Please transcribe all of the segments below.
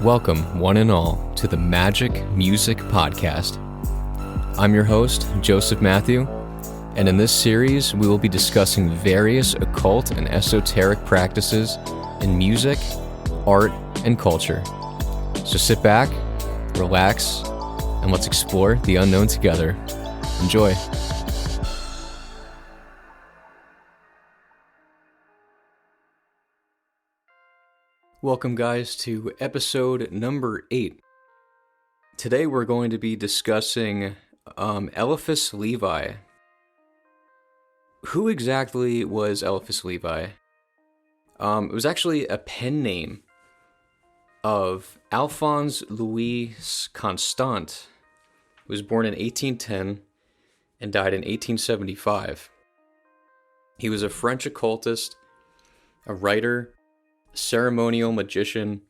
Welcome, one and all, to the Magic Music Podcast. I'm your host, Joseph Matthew, and in this series, we will be discussing various occult and esoteric practices in music, art, and culture. So sit back, relax, and let's explore the unknown together. Enjoy. Welcome, guys, to episode number 8. Today we're going to be discussing Eliphas Levi. Who exactly was Eliphas Levi? It was actually a pen name of Alphonse Louis Constant, who was born in 1810 and died in 1875. He was a French occultist, a writer, ceremonial magician.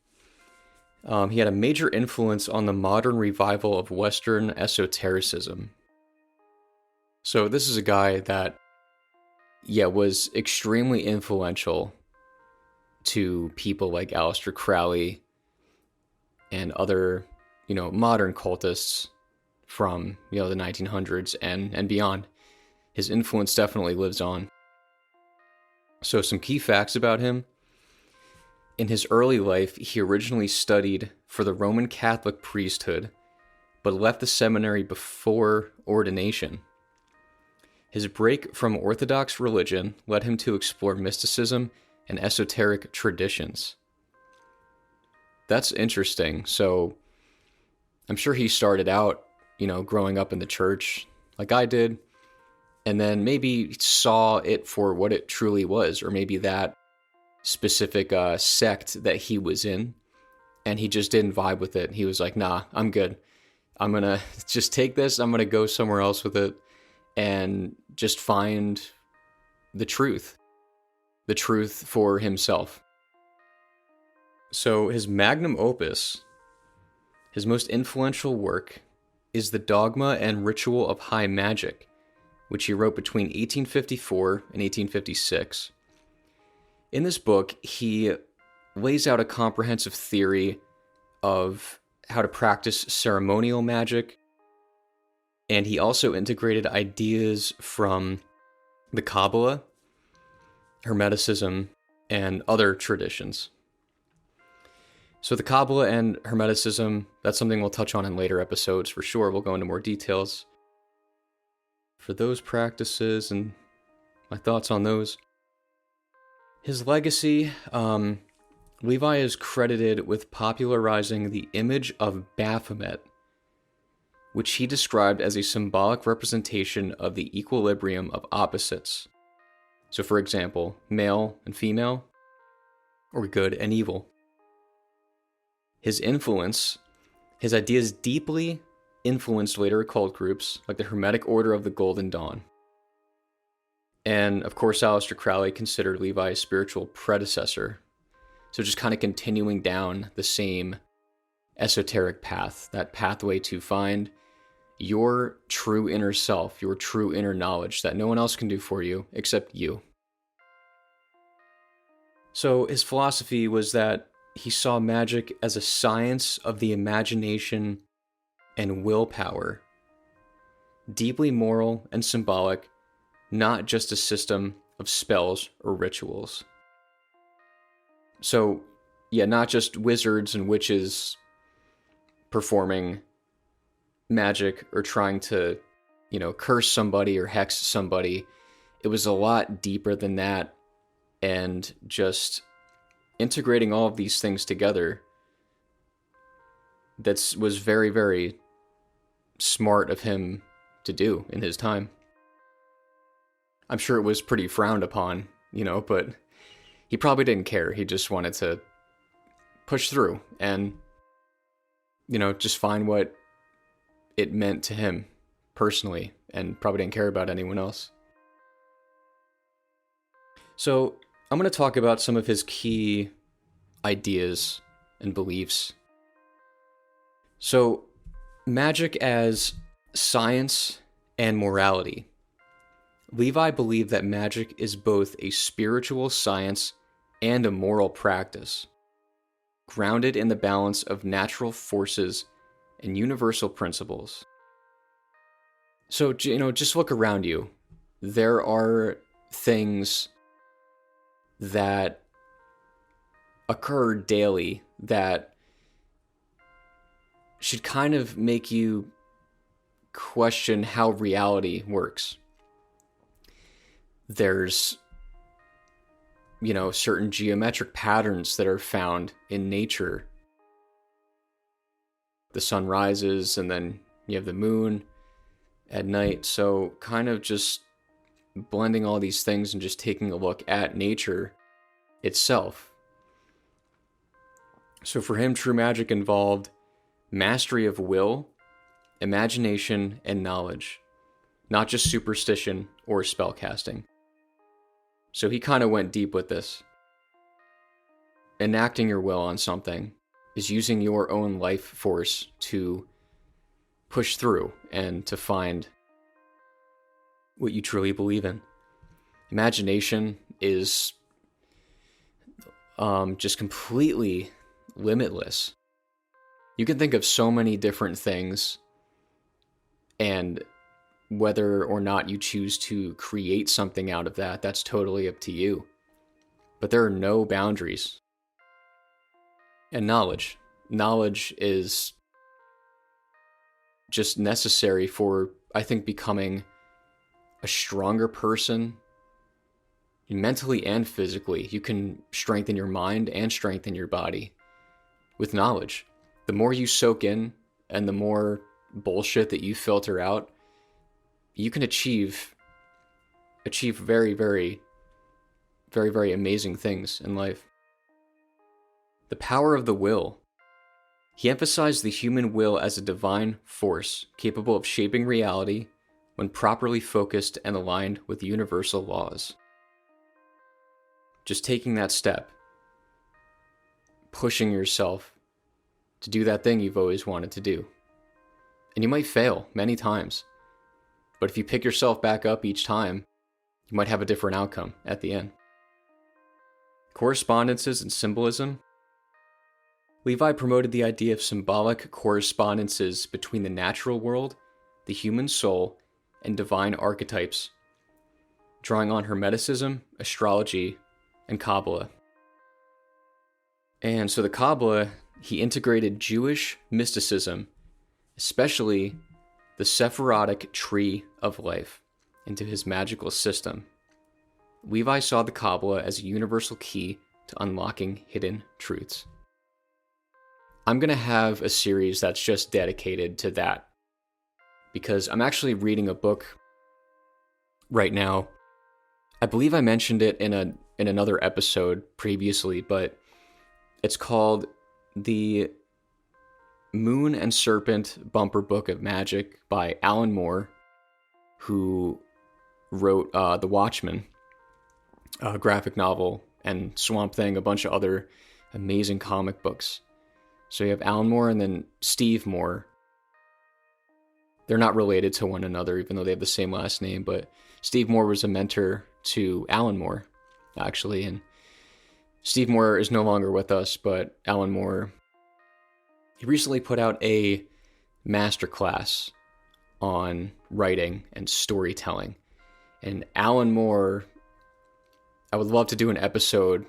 He had a major influence on the modern revival of Western esotericism. So this is a guy that, was extremely influential to people like Aleister Crowley and other, modern cultists from, the 1900s and beyond. His influence definitely lives on. So some key facts about him. In his early life, he originally studied for the Roman Catholic priesthood, but left the seminary before ordination. His break from Orthodox religion led him to explore mysticism and esoteric traditions. That's interesting. So, I'm sure he started out, growing up in the church, like I did, and then maybe saw it for what it truly was, or maybe that specific sect that he was in, and he just didn't vibe with it. He was like, nah, I'm good. I'm gonna just take this, I'm gonna go somewhere else with it, and just find the truth for himself. So his magnum opus, his most influential work, is The Dogma and Ritual of High Magic, which he wrote between 1854 and 1856. In this book, he lays out a comprehensive theory of how to practice ceremonial magic, and he also integrated ideas from the Kabbalah, Hermeticism, and other traditions. So the Kabbalah and Hermeticism, that's something we'll touch on in later episodes for sure. We'll go into more details for those practices and my thoughts on those. His legacy, Levi is credited with popularizing the image of Baphomet, which he described as a symbolic representation of the equilibrium of opposites. So, for example, male and female, or good and evil. His ideas deeply influenced later occult groups like the Hermetic Order of the Golden Dawn. And, of course, Aleister Crowley considered Levi a spiritual predecessor. So just kind of continuing down the same esoteric path, that pathway to find your true inner self, your true inner knowledge that no one else can do for you except you. So his philosophy was that he saw magic as a science of the imagination and willpower, deeply moral and symbolic, not just a system of spells or rituals. So, not just wizards and witches performing magic or trying to, curse somebody or hex somebody. It was a lot deeper than that, and just integrating all of these things together was very, very smart of him to do in his time. I'm sure it was pretty frowned upon, but he probably didn't care. He just wanted to push through and, just find what it meant to him personally, and probably didn't care about anyone else. So I'm going to talk about some of his key ideas and beliefs. So magic as science and morality. Levi believed that magic is both a spiritual science and a moral practice. grounded in the balance of natural forces and universal principles. So, just look around you. There are things that occur daily that should kind of make you question how reality works. There's, certain geometric patterns that are found in nature. The sun rises and then you have the moon at night. So kind of just blending all these things and just taking a look at nature itself. So for him, true magic involved mastery of will, imagination, and knowledge, not just superstition or spellcasting. So he kind of went deep with this. Enacting your will on something is using your own life force to push through and to find what you truly believe in. Imagination is just completely limitless. You can think of so many different things, and whether or not you choose to create something out of that, that's totally up to you. But there are no boundaries. And knowledge. Knowledge is just necessary for, I think, becoming a stronger person, mentally and physically. You can strengthen your mind and strengthen your body with knowledge. The more you soak in and the more bullshit that you filter out, you can achieve very, very, very, very amazing things in life. The power of the will. He emphasized the human will as a divine force capable of shaping reality when properly focused and aligned with universal laws. Just taking that step, pushing yourself to do that thing you've always wanted to do. And you might fail many times, but if you pick yourself back up each time, you might have a different outcome at the end. Correspondences and symbolism. Levi promoted the idea of symbolic correspondences between the natural world, the human soul, and divine archetypes, drawing on Hermeticism, astrology, and Kabbalah. And so the Kabbalah, he integrated Jewish mysticism, especially the Sephirotic tree of life, into his magical system. Levi saw the Kabbalah as a universal key to unlocking hidden truths. I'm going to have a series that's just dedicated to that, because I'm actually reading a book right now. I believe I mentioned it in another episode previously, but it's called The Moon and Serpent Bumper Book of Magic by Alan Moore, who wrote The Watchmen, a graphic novel, and Swamp Thing, a bunch of other amazing comic books. So you have Alan Moore and then Steve Moore. They're not related to one another, even though they have the same last name, but Steve Moore was a mentor to Alan Moore, actually, and Steve Moore is no longer with us, but Alan Moore, he recently put out a masterclass on writing and storytelling. And Alan Moore, I would love to do an episode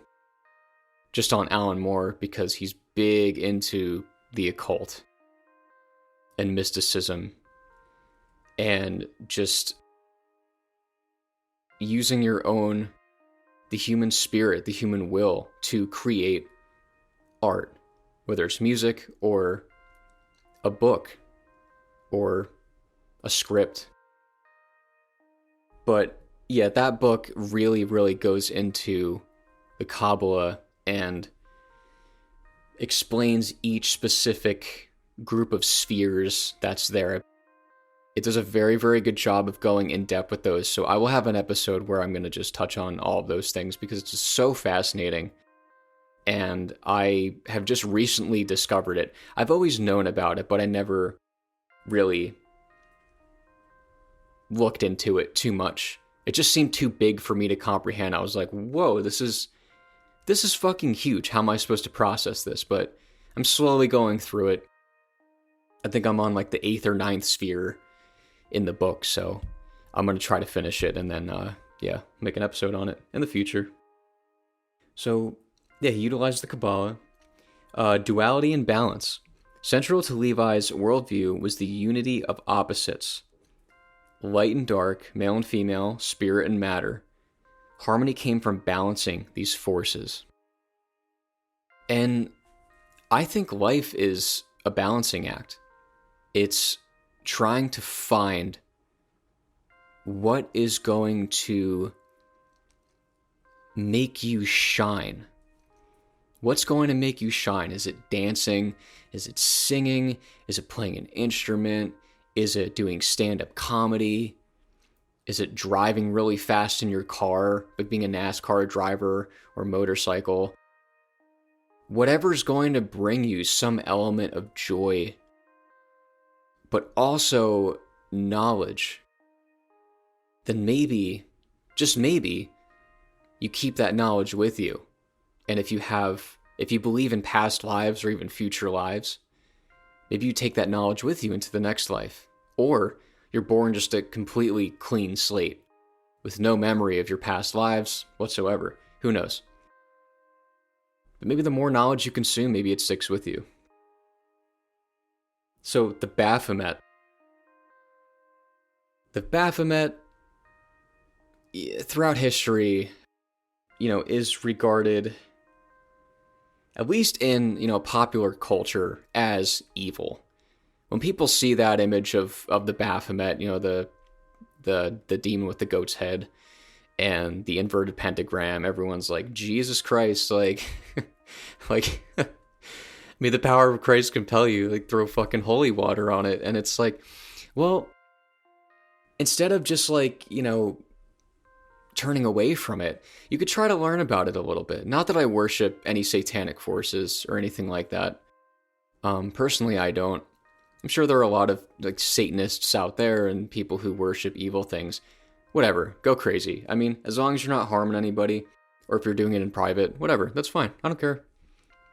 just on Alan Moore because he's big into the occult and mysticism and just using the human spirit, the human will to create art, whether it's music or a book or a script. But yeah, that book really, really goes into the Kabbalah and explains each specific group of spheres that's there. It does a very, very good job of going in depth with those. So I will have an episode where I'm going to just touch on all of those things because it's just so fascinating. And I have just recently discovered it. I've always known about it, but I never really looked into it too much. It just seemed too big for me to comprehend. I was like, whoa, this is this is fucking huge. How am I supposed to process this? But I'm slowly going through it. I think I'm on like the 8th or 9th sphere in the book, so I'm going to try to finish it and then, make an episode on it in the future. So, yeah, he utilized the Kabbalah. Duality and balance. Central to Levi's worldview was the unity of opposites. Light and dark, male and female, spirit and matter. Harmony came from balancing these forces. And I think life is a balancing act. It's trying to find what is going to make you shine. What's going to make you shine? Is it dancing? Is it singing? Is it playing an instrument? Is it doing stand-up comedy? Is it driving really fast in your car, like being a NASCAR driver or motorcycle? Whatever's going to bring you some element of joy, but also knowledge, then maybe, just maybe, you keep that knowledge with you. And if you believe in past lives or even future lives, maybe you take that knowledge with you into the next life. Or you're born just a completely clean slate with no memory of your past lives whatsoever. Who knows? But maybe the more knowledge you consume, maybe it sticks with you. So the Baphomet. The Baphomet, throughout history, is regarded, at least in, popular culture, as evil. When people see that image of the Baphomet, the demon with the goat's head and the inverted pentagram, everyone's like, Jesus Christ, like, may the power of Christ compel you, like, throw fucking holy water on it. And it's like, well, instead of just like, turning away from it, you could try to learn about it a little bit. Not that I worship any satanic forces or anything like that. Personally, I don't. I'm sure there are a lot of like Satanists out there and people who worship evil things. Whatever, go crazy. I mean, as long as you're not harming anybody, or if you're doing it in private, whatever, that's fine. I don't care.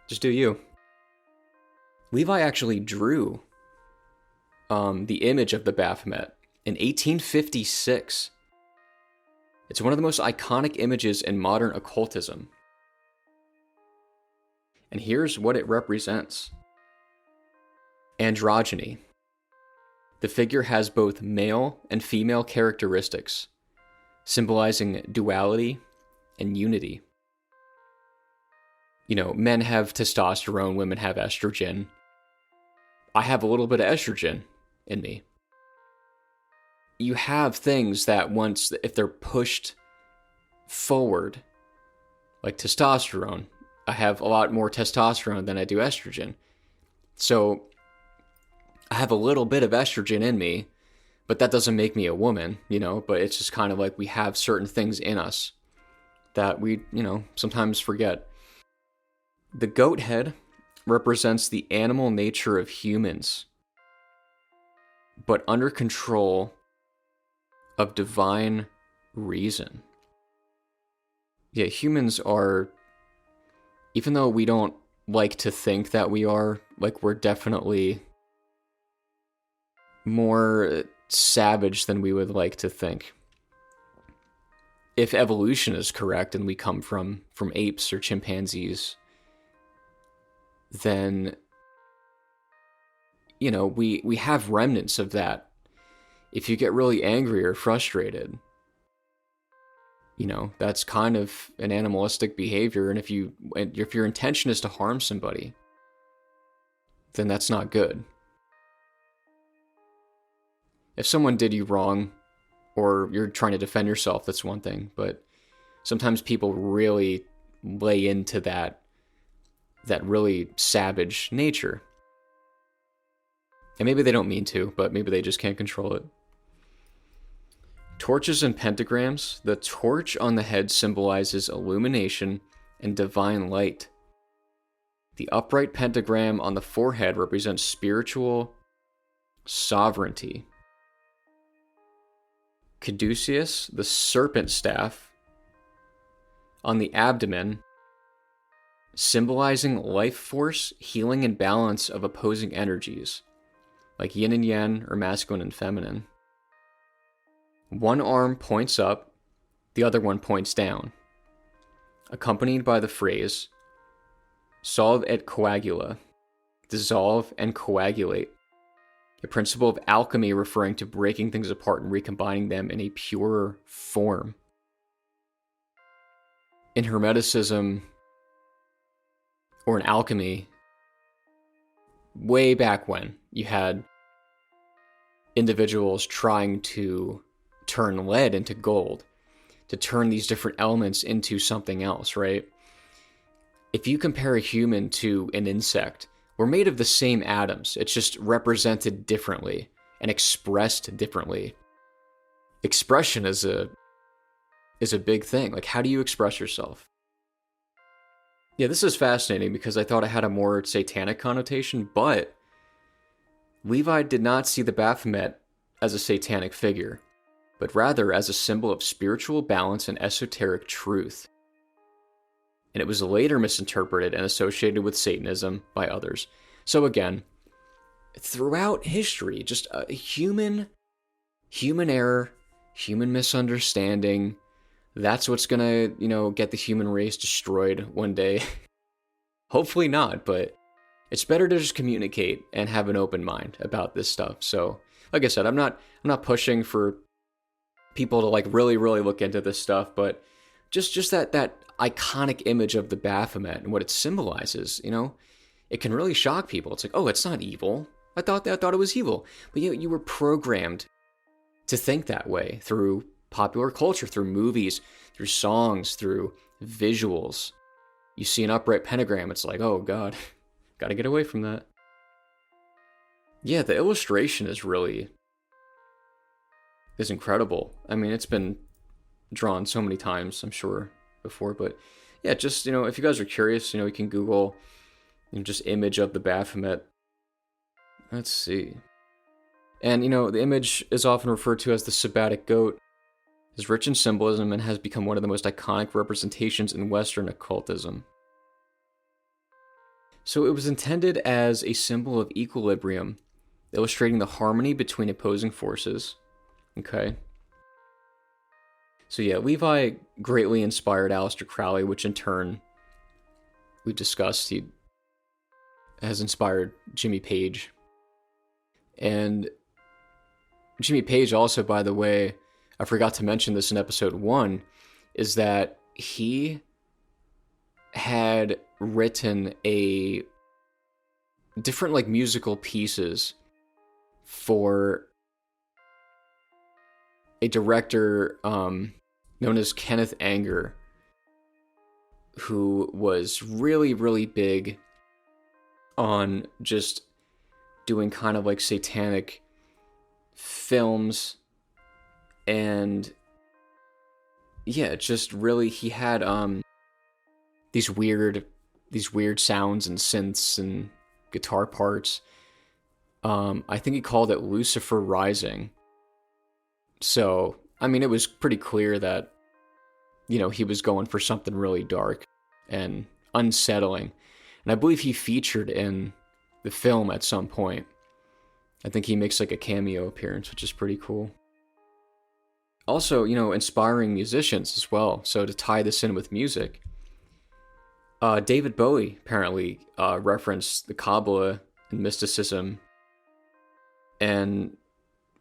Just do you. Levi actually drew the image of the Baphomet in 1856. It's one of the most iconic images in modern occultism. And here's what it represents. Androgyny. The figure has both male and female characteristics, symbolizing duality and unity. Men have testosterone, women have estrogen. I have a little bit of estrogen in me. You have things that once, if they're pushed forward, like testosterone, I have a lot more testosterone than I do estrogen. So I have a little bit of estrogen in me, but that doesn't make me a woman, but it's just kind of like we have certain things in us that we, sometimes forget. The goat head represents the animal nature of humans, but under control of divine reason. Yeah, humans are, even though we don't like to think that we are, like, we're definitely more savage than we would like to think. If evolution is correct and we come from apes or chimpanzees, then, we have remnants of that. If you get really angry or frustrated, that's kind of an animalistic behavior. And if your intention is to harm somebody, then that's not good. If someone did you wrong, or you're trying to defend yourself, that's one thing. But sometimes people really lay into that really savage nature. And maybe they don't mean to, but maybe they just can't control it. Torches and pentagrams. The torch on the head symbolizes illumination and divine light. The upright pentagram on the forehead represents spiritual sovereignty. Caduceus, the serpent staff, on the abdomen, symbolizing life force, healing, and balance of opposing energies, like yin and yang or masculine and feminine. One arm points up, the other one points down, accompanied by the phrase, solve et coagula, dissolve and coagulate, a principle of alchemy referring to breaking things apart and recombining them in a purer form. In Hermeticism, or in alchemy, way back when, you had individuals trying to turn lead into gold, to turn these different elements into something else, right? If you compare a human to an insect, we're made of the same atoms. It's just represented differently and expressed differently. Expression is a big thing. Like, how do you express yourself? Yeah, this is fascinating because I thought it had a more satanic connotation, but Levi did not see the Baphomet as a satanic figure, but rather as a symbol of spiritual balance and esoteric truth. And it was later misinterpreted and associated with Satanism by others. So again, throughout history, just a human error, human misunderstanding. That's what's gonna, get the human race destroyed one day. Hopefully not, but it's better to just communicate and have an open mind about this stuff. So, like I said, I'm not pushing for people to like really, really look into this stuff, but just that iconic image of the Baphomet and what it symbolizes, it can really shock people. It's like, oh, it's not evil. I thought it was evil. But you were programmed to think that way through popular culture, through movies, through songs, through visuals. You see an upright pentagram, it's like, oh God, gotta get away from that. Yeah, the illustration is incredible. I mean, it's been drawn so many times, I'm sure, before, but yeah, just, if you guys are curious, you can Google just image of the Baphomet. Let's see. And, the image is often referred to as the Sabbatic goat. Is rich in symbolism and has become one of the most iconic representations in Western occultism. So it was intended as a symbol of equilibrium, illustrating the harmony between opposing forces. Okay. So yeah, Levi greatly inspired Aleister Crowley, which in turn, we've discussed, he has inspired Jimmy Page. And Jimmy Page also, by the way, I forgot to mention this in episode 1, is that he had written a different musical pieces for a director known as Kenneth Anger, who was really, really big on just doing kind of like satanic films. And yeah, just really, he had these weird sounds and synths and guitar parts. I think he called it Lucifer Rising. So, I mean, it was pretty clear that, he was going for something really dark and unsettling. And I believe he featured in the film at some point. I think he makes like a cameo appearance, which is pretty cool. Also, inspiring musicians as well. So to tie this in with music, David Bowie apparently referenced the Kabbalah and mysticism and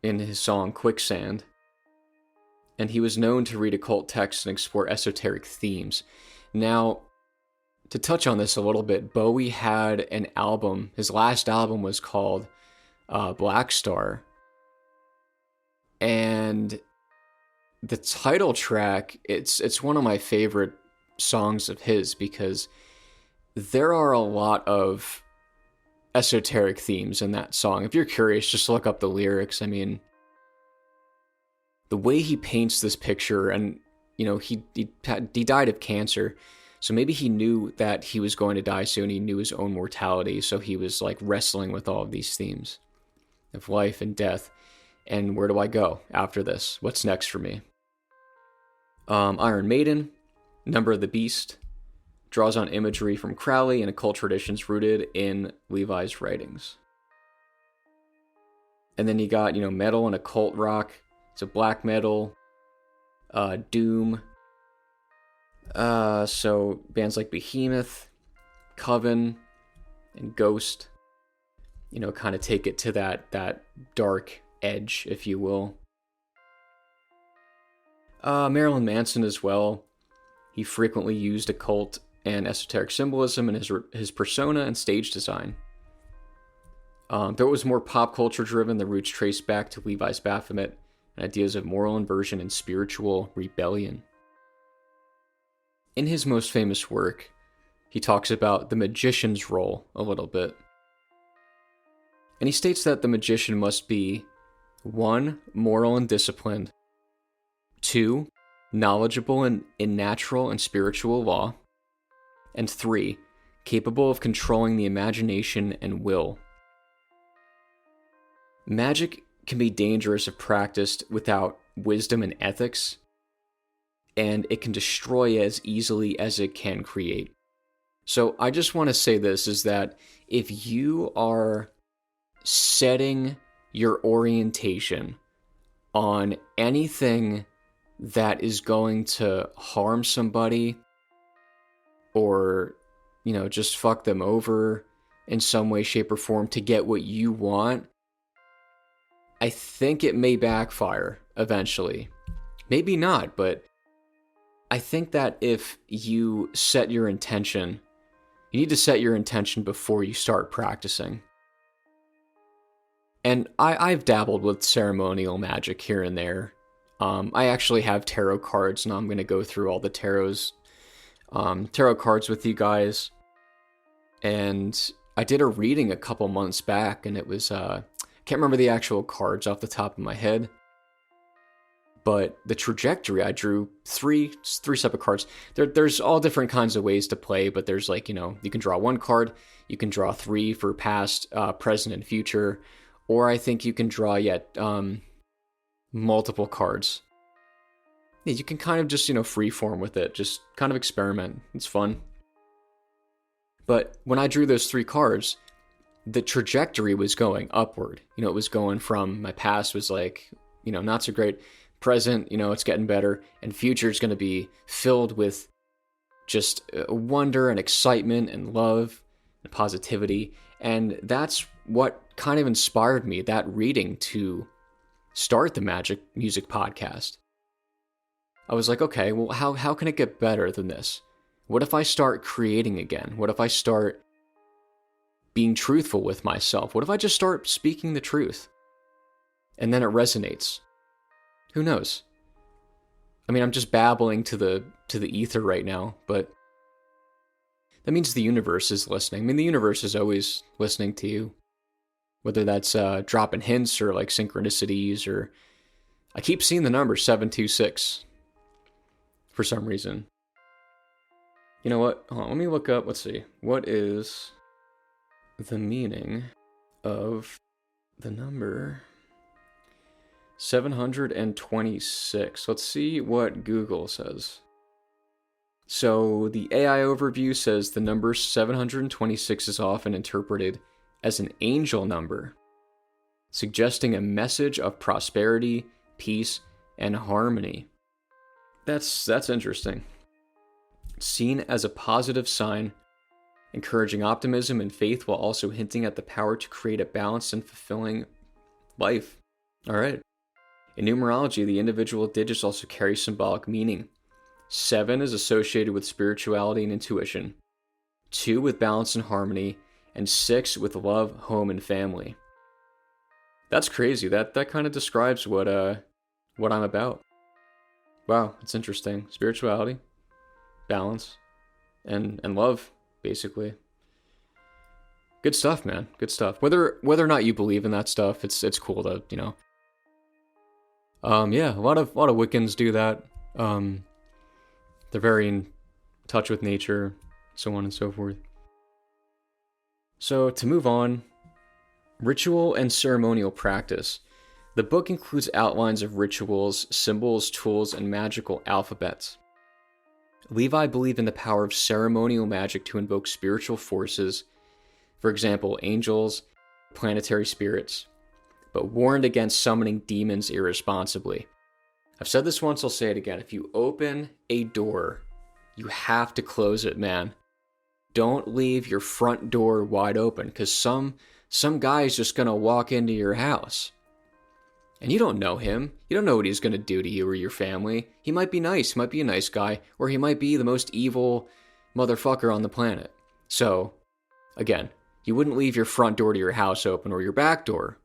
in his song Quicksand. And he was known to read occult texts and explore esoteric themes. Now, to touch on this a little bit, Bowie had an album. His last album was called Black Star. And the title track, it's one of my favorite songs of his because there are a lot of esoteric themes in that song. If you're curious, just look up the lyrics. I mean, the way he paints this picture, and he died of cancer, so maybe he knew that he was going to die soon. He knew his own mortality, so he was like wrestling with all of these themes of life and death. And where do I go after this? What's next for me? Iron Maiden, Number of the Beast, draws on imagery from Crowley and occult traditions rooted in Levi's writings. And then you got, metal and occult rock. So black metal, doom. So bands like Behemoth, Coven, and Ghost, kind of take it to that dark edge, if you will. Marilyn Manson as well. He frequently used occult and esoteric symbolism in his persona and stage design. Though it was more pop culture driven, the roots trace back to Levi's Baphomet and ideas of moral inversion and spiritual rebellion. In his most famous work, he talks about the magician's role a little bit. And he states that the magician must be 1. Moral and disciplined, 2. Knowledgeable in natural and spiritual law, and 3. Capable of controlling the imagination and will. Magic can be dangerous if practiced without wisdom and ethics, and it can destroy as easily as it can create. So I just want to say this, is that if you are setting your orientation on anything that is going to harm somebody or, just fuck them over in some way, shape, or form to get what you want, I think it may backfire eventually. Maybe not, but I think that if you set your intention, you need to set your intention before you start practicing. And I've dabbled with ceremonial magic here and there. I actually have tarot cards, and I'm going to go through all the tarot cards with you guys. And I did a reading a couple months back, and it was, can't remember the actual cards off the top of my head. But the trajectory, I drew three separate cards. There's all different kinds of ways to play, but there's you can draw one card, you can draw 3 for past, present, and future, or I think you can draw multiple cards. Yeah, you can kind of just, freeform with it, just kind of experiment. It's fun. But when I drew those 3 cards, the trajectory was going upward. It was going from my past was not so great. Present, it's getting better, and future is going to be filled with just wonder and excitement and love and positivity. And that's what kind of inspired me, that reading, to start the Magic Music Podcast. I was like, okay, well, how can it get better than this? What if I start creating again? What if I start being truthful with myself? What if I just start speaking the truth? And then it resonates. Who knows? I mean, I'm just babbling to the ether right now, but that means the universe is listening. I mean, the universe is always listening to you. Whether that's dropping hints or synchronicities, or I keep seeing the number 726 for some reason. You know what? Hold on, let me look up. Let's see. What is the meaning of the number 726? Let's see what Google says. So the AI overview says the number 726 is often interpreted as an angel number, suggesting a message of prosperity, peace, and harmony. That's interesting. Seen as a positive sign, encouraging optimism and faith while also hinting at the power to create a balanced and fulfilling life. All right. In numerology, the individual digits also carry symbolic meaning. 7 is associated with spirituality and intuition, 2 with balance and harmony, and 6 with love, home, and family. That's crazy. That kind of describes what I'm about. Wow, that's interesting. Spirituality, balance, and love, basically. Good stuff, man. Good stuff. Whether or not you believe in that stuff, it's cool to, yeah, a lot of Wiccans do that. They're very in touch with nature, so on and so forth. So to move on, ritual and ceremonial practice. The book includes outlines of rituals, symbols, tools, and magical alphabets. Levi believed in the power of ceremonial magic to invoke spiritual forces, for example, angels, planetary spirits, but warned against summoning demons irresponsibly. I've said this once, I'll say it again. If you open a door, you have to close it, man. Don't leave your front door wide open, because some guy's just going to walk into your house. And you don't know him. You don't know what he's going to do to you or your family. He might be nice, he might be a nice guy, or he might be the most evil motherfucker on the planet. So, again, you wouldn't leave your front door to your house open, or your back door,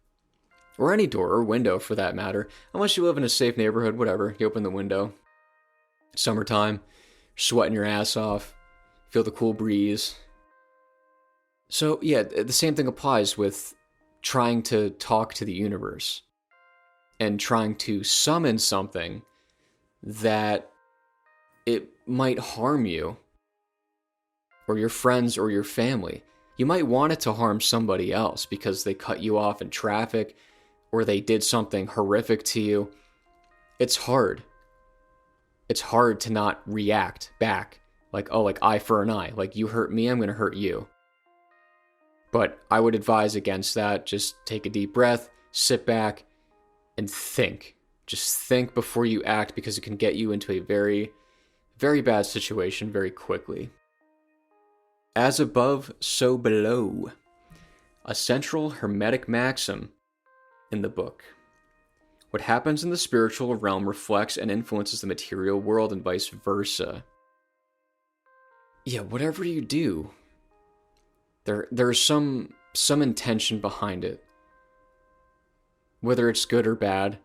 or any door or window for that matter, unless you live in a safe neighborhood, whatever. You open the window. Summertime, sweating your ass off, feel the cool breeze. So yeah, the same thing applies with trying to talk to the universe and trying to summon something that it might harm you or your friends or your family. You might want it to harm somebody else because they cut you off in traffic or they did something horrific to you. It's hard. It's hard to not react back. Like eye for an eye. Like, you hurt me, I'm going to hurt you. But I would advise against that. Just take a deep breath, sit back, and think. Just think before you act, because it can get you into a very, very bad situation very quickly. As above, so below. A central hermetic maxim in the book. What happens in the spiritual realm reflects and influences the material world and vice versa. Yeah, whatever you do, there's some intention behind it. Whether it's good or bad,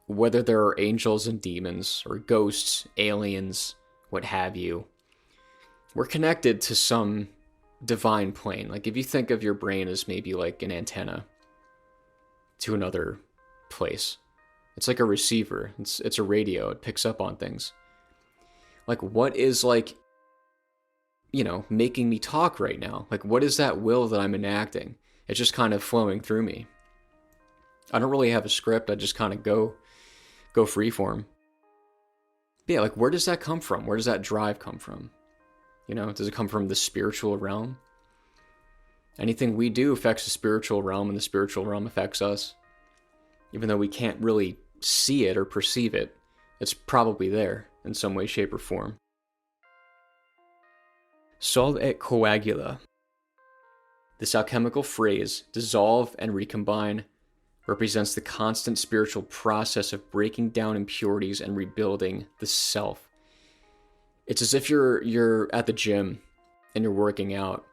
whether there are angels and demons, or ghosts, aliens, what have you, we're connected to some divine plane. Like, if you think of your brain as maybe like an antenna to another place, it's like a receiver. It's a radio. It picks up on things. Like, what is, like, making me talk right now? Like, what is that will that I'm enacting? It's just kind of flowing through me. I don't really have a script. I just kind of go freeform. Yeah, like, where does that come from? Where does that drive come from? Does it come from the spiritual realm? Anything we do affects the spiritual realm, and the spiritual realm affects us. Even though we can't really see it or perceive it, it's probably there in some way, shape, or form. Solve et coagula. This alchemical phrase, dissolve and recombine, represents the constant spiritual process of breaking down impurities and rebuilding the self. It's as if you're at the gym and you're working out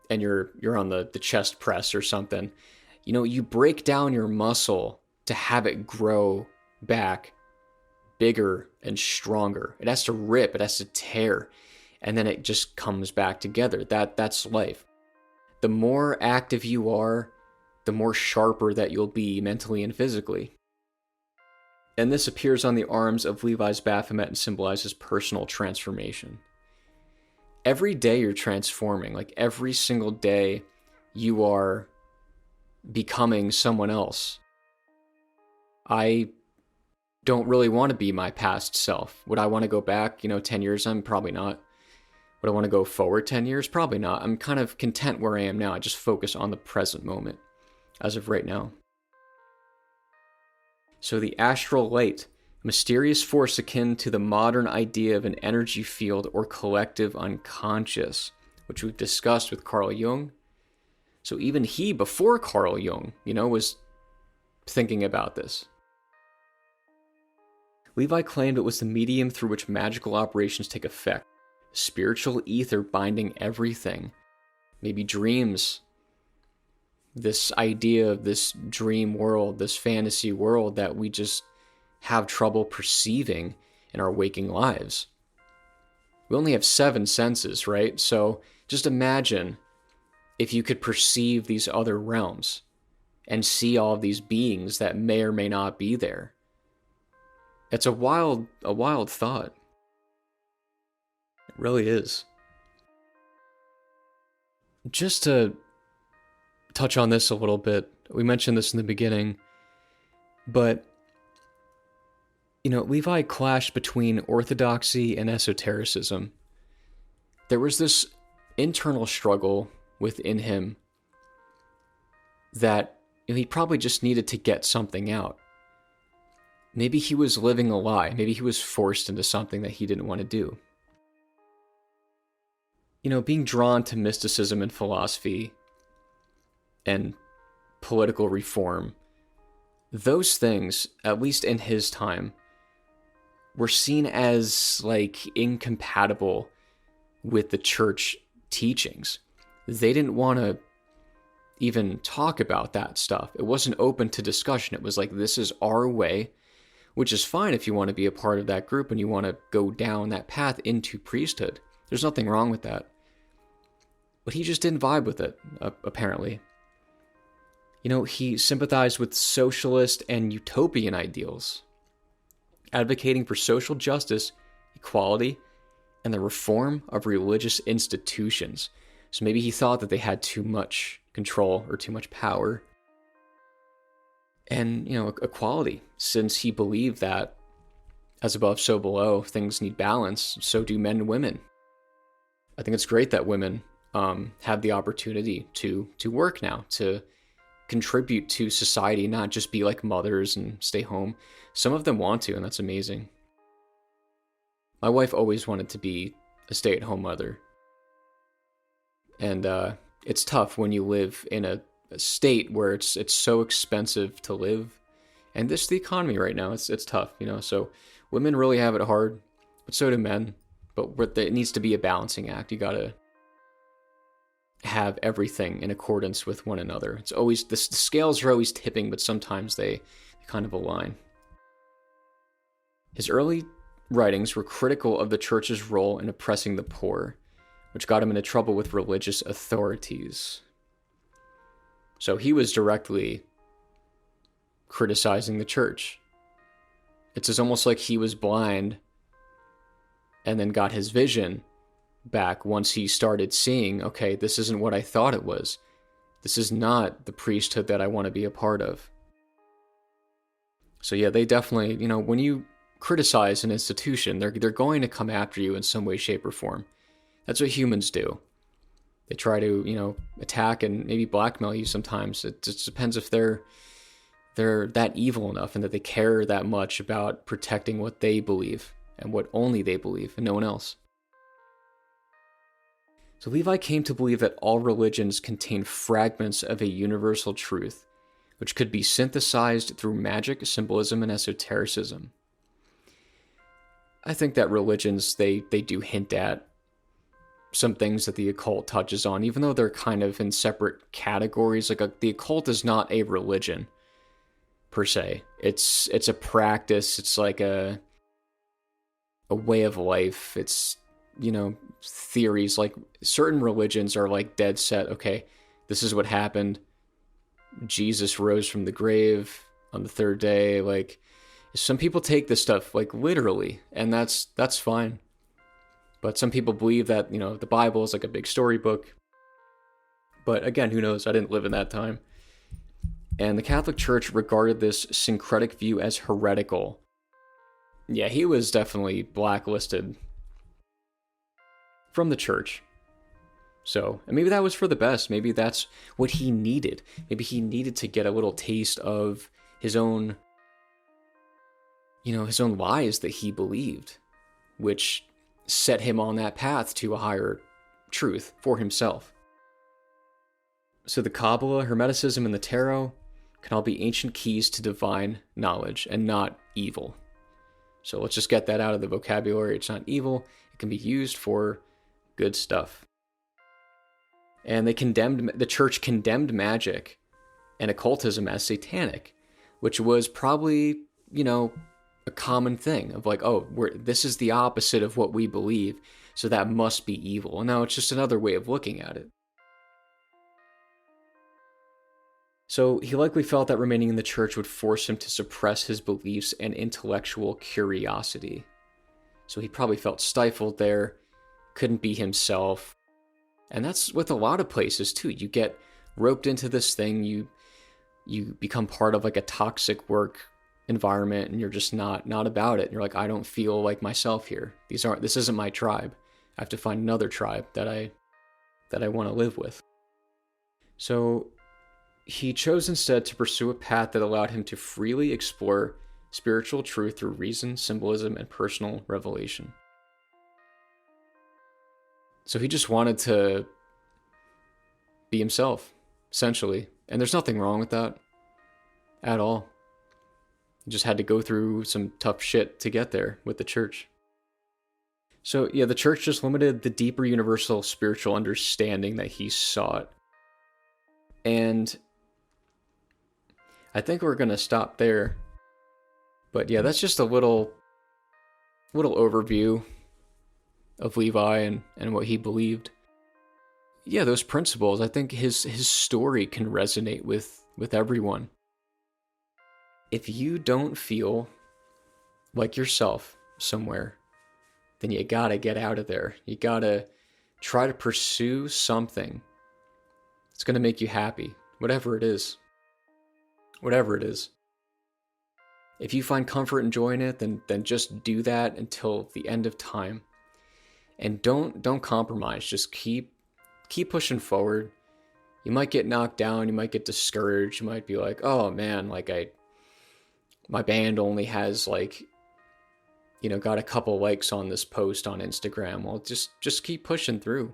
and you're on the chest press or something. You break down your muscle to have it grow back bigger and stronger. It has to rip, it has to tear, and then it just comes back together. That's life. The more active you are, the more sharper that you'll be mentally and physically. And this appears on the arms of Levi's Baphomet and symbolizes personal transformation. Every day you're transforming. Like, every single day you are becoming someone else. I don't really want to be my past self. Would I want to go back, 10 years? I'm probably not. Would I want to go forward 10 years? Probably not. I'm kind of content where I am now. I just focus on the present moment as of right now. So the astral light, a mysterious force akin to the modern idea of an energy field or collective unconscious, which we've discussed with Carl Jung. So even he, before Carl Jung, was thinking about this. Levi claimed it was the medium through which magical operations take effect. Spiritual ether binding everything. Maybe dreams. This idea of this dream world, this fantasy world that we just have trouble perceiving in our waking lives. We only have 7 senses, right? So just imagine if you could perceive these other realms and see all of these beings that may or may not be there. It's a wild thought. It really is. Just to touch on this a little bit, we mentioned this in the beginning, but Levi clashed between orthodoxy and esotericism. There was this internal struggle within him that he probably just needed to get something out. Maybe he was living a lie. Maybe he was forced into something that he didn't want to do. Being drawn to mysticism and philosophy and political reform, those things, at least in his time, were seen as incompatible with the church teachings. They didn't want to even talk about that stuff. It wasn't open to discussion. It was like, this is our way, which is fine if you want to be a part of that group and you want to go down that path into priesthood. There's nothing wrong with that. But he just didn't vibe with it, apparently. He sympathized with socialist and utopian ideals, advocating for social justice, equality, and the reform of religious institutions. So maybe he thought that they had too much control or too much power. And, equality, since he believed that as above, so below, things need balance, so do men and women. I think it's great that women have the opportunity to work now, to contribute to society, not just be like mothers and stay home. Some of them want to, and that's amazing. My wife always wanted to be a stay-at-home mother. And it's tough when you live in a state where it's so expensive to live. And this is the economy right now. It's tough, So women really have it hard, but so do men. But it needs to be a balancing act. You gotta have everything in accordance with one another. It's always the scales are always tipping, but sometimes they kind of align. His early writings were critical of the church's role in oppressing the poor, which got him into trouble with religious authorities. So he was directly criticizing the church. It's almost like he was blind and then got his vision back once he started seeing, okay, this isn't what I thought it was. This is not the priesthood that I want to be a part of. So yeah, they definitely, when you criticize an institution, they're going to come after you in some way, shape, or form. That's what humans do. They try to, attack and maybe blackmail you sometimes. It just depends if they're that evil enough and that they care that much about protecting what they believe and what only they believe and no one else. So Levi came to believe that all religions contain fragments of a universal truth, which could be synthesized through magic, symbolism, and esotericism. I think that religions, they do hint at some things that the occult touches on, even though they're kind of in separate categories. The occult is not a religion, per se. It's a practice. It's like a way of life. It's, theories. Like certain religions are like dead set. Okay, this is what happened. Jesus rose from the grave on the third day. Like some people take this stuff like literally, and that's fine. But some people believe that, the Bible is like a big storybook. But again, who knows? I didn't live in that time. And the Catholic Church regarded this syncretic view as heretical. Yeah, he was definitely blacklisted from the church. So, and maybe that was for the best. Maybe that's what he needed. Maybe he needed to get a little taste of his own, his own lies that he believed, which set him on that path to a higher truth for himself. So the Kabbalah, Hermeticism, and the Tarot can all be ancient keys to divine knowledge and not evil. So let's just get that out of the vocabulary. It's not evil. It can be used for good stuff. And the church condemned magic and occultism as satanic, which was probably, a common thing of like, oh, this is the opposite of what we believe, so that must be evil. And now it's just another way of looking at it. So he likely felt that remaining in the church would force him to suppress his beliefs and intellectual curiosity. So he probably felt stifled there, couldn't be himself. And that's with a lot of places too. You get roped into this thing, you become part of like a toxic work environment and you're just not about it. And you're like, I don't feel like myself here. This isn't my tribe. I have to find another tribe that I want to live with. So he chose instead to pursue a path that allowed him to freely explore spiritual truth through reason, symbolism, and personal revelation. So he just wanted to be himself, essentially. And there's nothing wrong with that at all. He just had to go through some tough shit to get there with the church. So yeah, the church just limited the deeper universal spiritual understanding that he sought. And I think we're going to stop there. But yeah, that's just a little overview of Levi and what he believed. Yeah, those principles, I think his story can resonate with everyone. If you don't feel like yourself somewhere, then you gotta get out of there. You gotta try to pursue something. It's gonna make you happy, whatever it is. Whatever it is. If you find comfort and joy in it, then just do that until the end of time. And don't compromise. Just keep pushing forward. You might get knocked down. You might get discouraged. You might be like, oh man, my band only has got a couple likes on this post on Instagram. Well, just keep pushing through.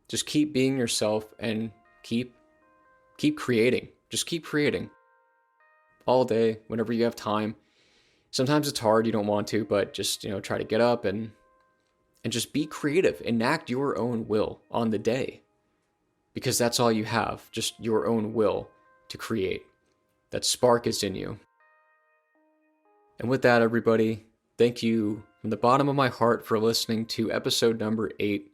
Just keep being yourself and keep creating. Just keep creating. All day, whenever you have time. Sometimes it's hard, you don't want to, but just, try to get up and just be creative. Enact your own will on the day. Because that's all you have, just your own will to create. That spark is in you. And with that, everybody, thank you from the bottom of my heart for listening to episode number 8.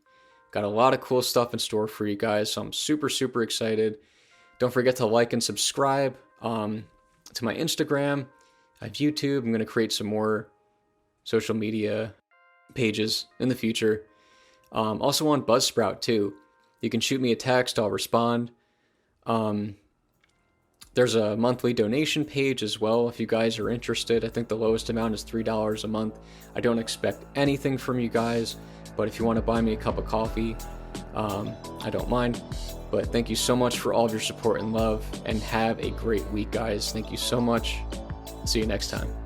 Got a lot of cool stuff in store for you guys, so I'm super, super excited. Don't forget to like and subscribe to my Instagram. I have YouTube. I'm going to create some more social media pages in the future. Also on Buzzsprout too. You can shoot me a text. I'll respond. There's a monthly donation page as well if you guys are interested. I think the lowest amount is $3 a month. I don't expect anything from you guys, but if you want to buy me a cup of coffee, I don't mind. But thank you so much for all of your support and love, and have a great week, guys. Thank you so much. See you next time.